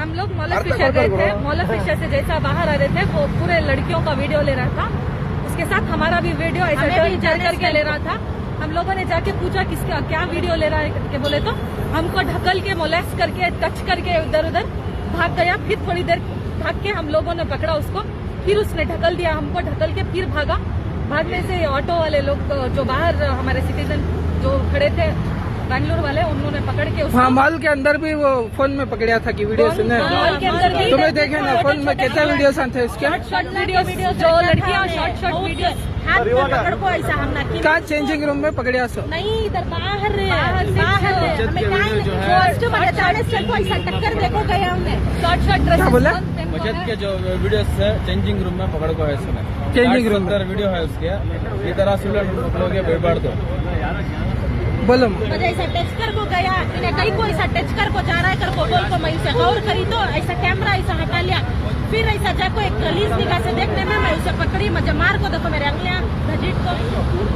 हम लोग मोलाफिशा गए थे। मोलाफिशा से जैसा बाहर आ रहे थे वो पूरे लड़कियों का वीडियो ले रहा था, उसके साथ हमारा भी वीडियो ऐसा टर्न करके ले रहा था। हम लोगों ने जाके पूछा किसका क्या वीडियो ले रहा है करके, बोले तो हमको ढकल के मोलेस्ट करके टच करके उधर उधर भाग गया। फिर थोड़ी देर भाग के हम लोगों ने पकड़ा उसको, फिर उसने ढकल दिया हमको, ढकल के फिर भागा। भागने से ऑटो वाले लोग जो बाहर हमारे सिटीजन जो खड़े थे बैंगलोर वाले, उन्होंने पकड़ के हाँ, मॉल के अंदर भी वो फोन में पकड़ा था कि वीडियो सुने तुम्हें देखे ना फोन में कितना वीडियो थे इसके शॉर्ट वीडियो जो लड़कियां शॉर्ट वीडियो पकड़ को ऐसा हमने कहाँ चेंजिंग रूम में पकड़ा सो नहीं, इधर बाहर टक्कर देखो गया हमने शॉर्ट ड्रेस बोला बचत के जो वीडियोस है चेंजिंग रूम में पकड़ को है इसमें चेंजिंग रूम अंदर वीडियो है उसके ಈ ತರ ಸುಳ್ಳು ಮಕ್ಕಳಿಗೆ ಬೇಡಬಾರ್ದು बोलो मुझे ऐसा टच कर को गया, इन्हें कहीं को ऐसा टच कर को जा रहा है कर को बोल को मैं इसे गौर करी तो ऐसा कैमरा ऐसा हटा लिया। फिर ऐसा जाको एक कलीस निगाह से देखने में मैं उसे पकड़ी, मुझे मार को देखो मेरे अंगलियां घसीट को,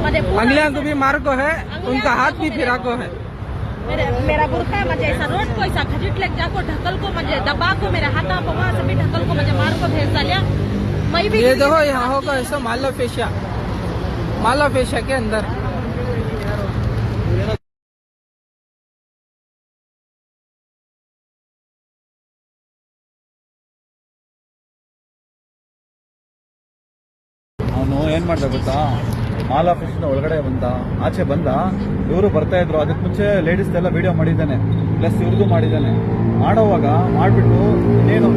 मुझे अंगलियां को भी मार को है, उनका हाथ भी फिरा को है। मेरा बुरका मुझे ऐसा रोड को ऐसा घसीट लेके जाको ढकल को मुझे दबा को मेरे हाथा को वहां से भी ढकल को मुझे मार को भेज डालिया। मैं भी ये देखो यहाँ होगा ऐसा मालाफेशिया के अंदर ಅವನು ಏನ್ ಮಾಡ್ದ ಗೊತ್ತಾ, ಮಾಲ್ ಆಫೀಸಿಂದ ಒಳಗಡೆ ಬಂದ, ಆಚೆ ಬಂದ, ಇವರು ಬರ್ತಾ ಇದ್ರು. ಅದಕ್ಕೆ ಮುಂಚೆ ಲೇಡೀಸ್ ಎಲ್ಲ ವಿಡಿಯೋ ಮಾಡಿದ್ದಾನೆ, ಪ್ಲಸ್ ಇವ್ರದ್ದು ಮಾಡಿದ್ದಾನೆ. ಮಾಡೋವಾಗ ಮಾಡ್ಬಿಟ್ಟು ಇನ್ನೇನು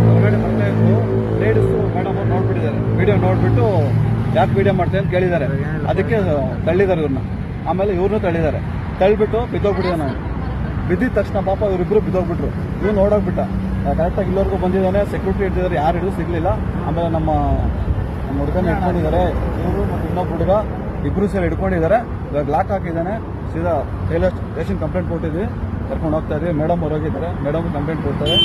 ಹೊರಗಡೆ ಬರ್ತಾ ಇದ್ರು, ಲೇಡೀಸ್ ಮೇಡಮ್ ಅವ್ರು ನೋಡ್ಬಿಟ್ಟಿದ್ದಾರೆ. ವಿಡಿಯೋ ನೋಡ್ಬಿಟ್ಟು ಯಾಕೆ ವಿಡಿಯೋ ಮಾಡ್ತೇವೆ ಅಂತ ಕೇಳಿದ್ದಾರೆ. ಅದಕ್ಕೆ ತಳ್ಳಿದ್ದಾರೆ ಇವ್ರನ್ನ. ಆಮೇಲೆ ಇವ್ರನ್ನೂ ತಳ್ಳಿದ್ದಾರೆ. ತಳ್ಳಿಬಿಟ್ಟು ಬಿದ್ದೋಗ್ಬಿಟ್ಟಿದ್ದಾನೆ ನಾವು. ಬಿದ್ದಿದ ತಕ್ಷಣ ಪಾಪ ಇವರಿಬ್ರು ಬಿದ್ದೋಗ್ಬಿಟ್ರು. ಇವ್ನು ನೋಡೋಗ್ಬಿಟ್ಟ. ಕರೆಕ್ಟಾಗಿ ಇಲ್ಲವರೆಗೂ ಬಂದಿದ್ದಾನೆ, ಸೆಕ್ಯೂರಿಟಿ ಹಿಡಿದಿದ್ದಾರೆ, ಯಾರು ಹಿಡಿದು ಸಿಗ್ಲಿಲ್ಲ. ಆಮೇಲೆ ನಮ್ಮ ಹುಡುಗನ ಹಿಡ್ಕೊಂಡಿದ್ದಾರೆ, ಇವರು ಮತ್ತು ಇನ್ನೊಬ್ಬ ಹುಡುಗ ಇಬ್ರು ಸೇರಿ ಹಿಡ್ಕೊಂಡಿದ್ದಾರೆ. ಇವಾಗ ಲಾಕ್ ಹಾಕಿದ್ದಾನೆ. ಸೀದಾ ರೈಲ್ವೆ ಸ್ಟೇಷನ್ ಕಂಪ್ಲೇಂಟ್ ಕೊಟ್ಟಿದ್ವಿ, ಕರ್ಕೊಂಡು ಹೋಗ್ತಾ ಇದ್ವಿ. ಮೇಡಮ್ ಹೊರಗಿದ್ದಾರೆ, ಮೇಡಮ್ ಕಂಪ್ಲೇಂಟ್ ಕೊಡ್ತಾರೆ.